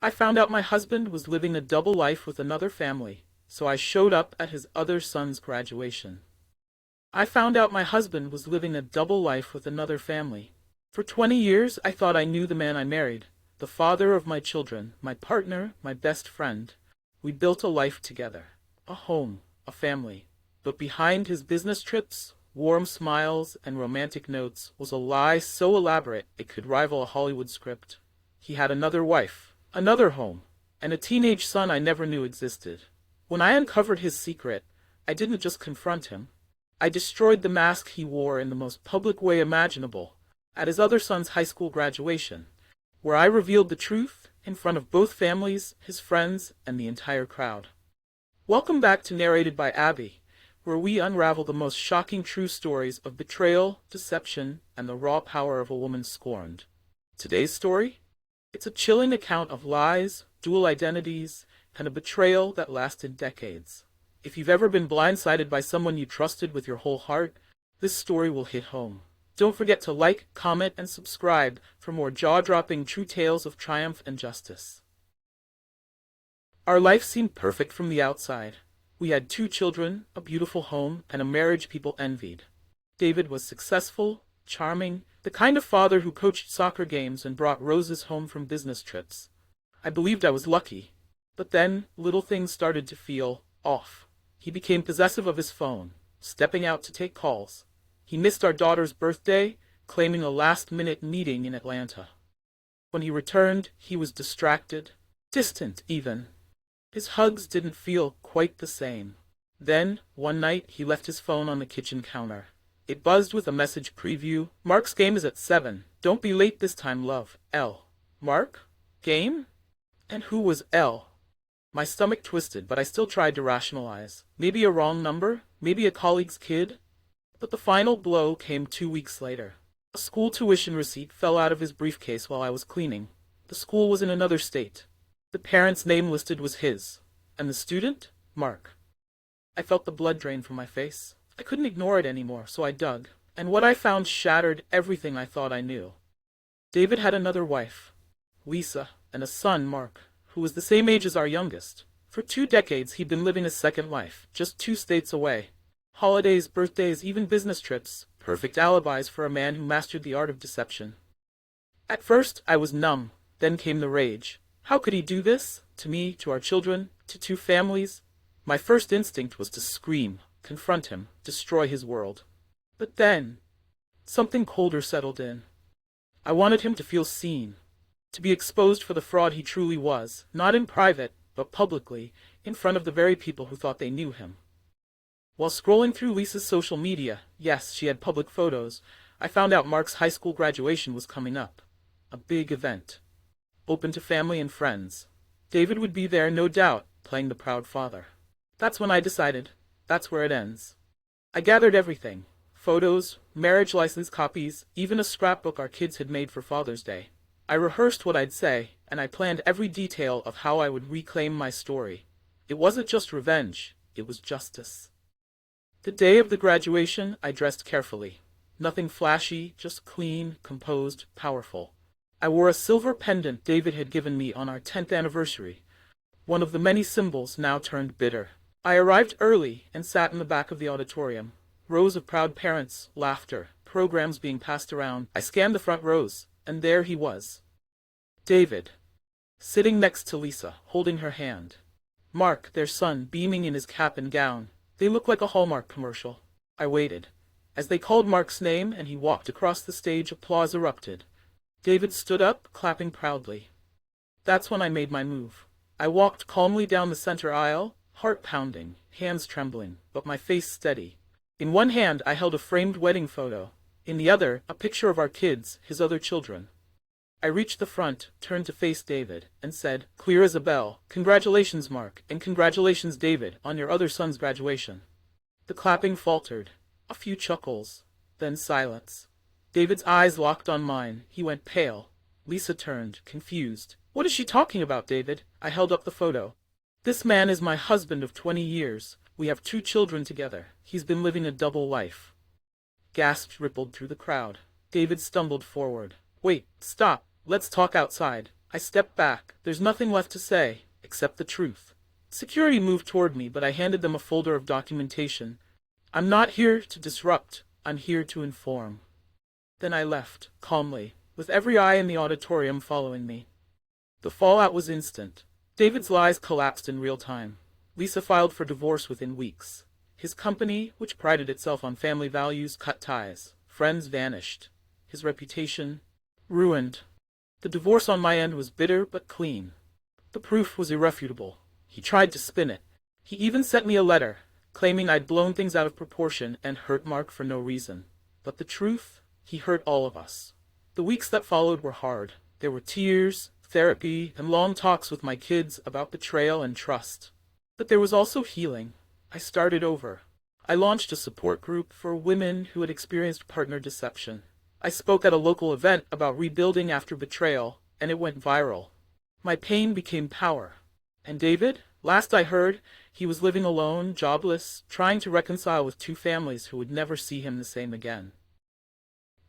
I found out my husband was living a double life with another family, so I showed up at his other son's graduation. I found out my husband was living a double life with another family. For 20 years, I thought I knew the man I married, the father of my children, my partner, my best friend. We built a life together, a home, a family. But behind his business trips, warm smiles, and romantic notes was a lie so elaborate it could rival a Hollywood script. He had another wife, another home, and a teenage son I never knew existed. When I uncovered his secret, I didn't just confront him. I destroyed the mask he wore in the most public way imaginable, at his other son's high school graduation, where I revealed the truth in front of both families, his friends, and the entire crowd. Welcome back to Narrated by Abby, where we unravel the most shocking true stories of betrayal, deception, and the raw power of a woman scorned. Today's story? It's a chilling account of lies, dual identities, and a betrayal that lasted decades. If you've ever been blindsided by someone you trusted with your whole heart, this story will hit home. Don't forget to like, comment, and subscribe for more jaw-dropping true tales of triumph and justice. Our life seemed perfect from the outside. We had 2 children, a beautiful home, and a marriage people envied. David was successful, charming, the kind of father who coached soccer games and brought roses home from business trips. I believed I was lucky. But then, little things started to feel off. He became possessive of his phone, stepping out to take calls. He missed our daughter's birthday, claiming a last-minute meeting in Atlanta. When he returned, he was distracted, distant even. His hugs didn't feel quite the same. Then, one night, he left his phone on the kitchen counter. It buzzed with a message preview. "Mark's game is at 7. Don't be late this time, love. L." Mark? Game? And who was L? My stomach twisted, but I still tried to rationalize. Maybe a wrong number? Maybe a colleague's kid? But the final blow came 2 weeks later. A school tuition receipt fell out of his briefcase while I was cleaning. The school was in another state. The parent's name listed was his. And the student? Mark. I felt the blood drain from my face. I couldn't ignore it anymore, so I dug. And what I found shattered everything I thought I knew. David had another wife, Lisa, and a son, Mark, who was the same age as our youngest. For 2 decades he'd been living a second life, just 2 states away. Holidays, birthdays, even business trips. Perfect alibis for a man who mastered the art of deception. At first, I was numb. Then came the rage. How could he do this? To me, to our children, to 2 families? My first instinct was to scream, confront him, destroy his world. But then, something colder settled in. I wanted him to feel seen, to be exposed for the fraud he truly was, not in private, but publicly, in front of the very people who thought they knew him. While scrolling through Lisa's social media, yes, she had public photos, I found out Mark's high school graduation was coming up. A big event. Open to family and friends. David would be there, no doubt, playing the proud father. That's when I decided, that's where it ends. I gathered everything. Photos, marriage license copies, even a scrapbook our kids had made for Father's Day. I rehearsed what I'd say, and I planned every detail of how I would reclaim my story. It wasn't just revenge, it was justice. The day of the graduation, I dressed carefully. Nothing flashy, just clean, composed, powerful. I wore a silver pendant David had given me on our 10th anniversary, one of the many symbols now turned bitter. I arrived early and sat in the back of the auditorium. Rows of proud parents, laughter, programs being passed around. I scanned the front rows, and there he was. David, sitting next to Lisa, holding her hand. Mark, their son, beaming in his cap and gown. They looked like a Hallmark commercial. I waited. As they called Mark's name and he walked across the stage, applause erupted. David stood up, clapping proudly. That's when I made my move. I walked calmly down the center aisle, heart pounding, hands trembling, but my face steady. In one hand I held a framed wedding photo. In the other, a picture of our kids, his other children. I reached the front, turned to face David, and said, clear as a bell, "Congratulations, Mark, and congratulations, David, on your other son's graduation." The clapping faltered. A few chuckles. Then silence. David's eyes locked on mine. He went pale. Lisa turned, confused. "What is she talking about, David?" I held up the photo. "This man is my husband of 20 years. We have 2 children together. He's been living a double life." Gasps rippled through the crowd. David stumbled forward. "Wait, stop. Let's talk outside." I stepped back. There's nothing left to say, except the truth. Security moved toward me, but I handed them a folder of documentation. I'm not here to disrupt. I'm here to inform. Then I left, calmly, with every eye in the auditorium following me. The fallout was instant. David's lies collapsed in real time. Lisa filed for divorce within weeks. His company, which prided itself on family values, cut ties. Friends vanished. His reputation ruined. The divorce on my end was bitter but clean. The proof was irrefutable. He tried to spin it. He even sent me a letter, claiming I'd blown things out of proportion and hurt Mark for no reason. But the truth, he hurt all of us. The weeks that followed were hard. There were tears, therapy, and long talks with my kids about betrayal and trust. But there was also healing. I started over. I launched a support group for women who had experienced partner deception. I spoke at a local event about rebuilding after betrayal, and it went viral. My pain became power. And David? Last I heard, he was living alone, jobless, trying to reconcile with two families who would never see him the same again.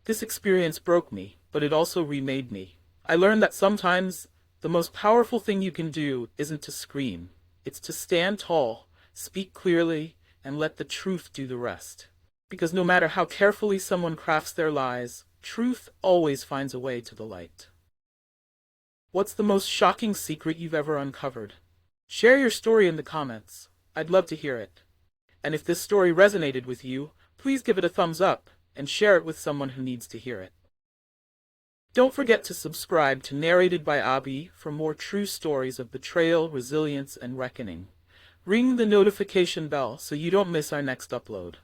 This experience broke me, but it also remade me. I learned that sometimes the most powerful thing you can do isn't to scream. It's to stand tall, speak clearly, and let the truth do the rest. Because no matter how carefully someone crafts their lies, truth always finds a way to the light. What's the most shocking secret you've ever uncovered? Share your story in the comments. I'd love to hear it. And if this story resonated with you, please give it a thumbs up and share it with someone who needs to hear it. Don't forget to subscribe to Narrated by Abby for more true stories of betrayal, resilience, and reckoning. Ring the notification bell so you don't miss our next upload.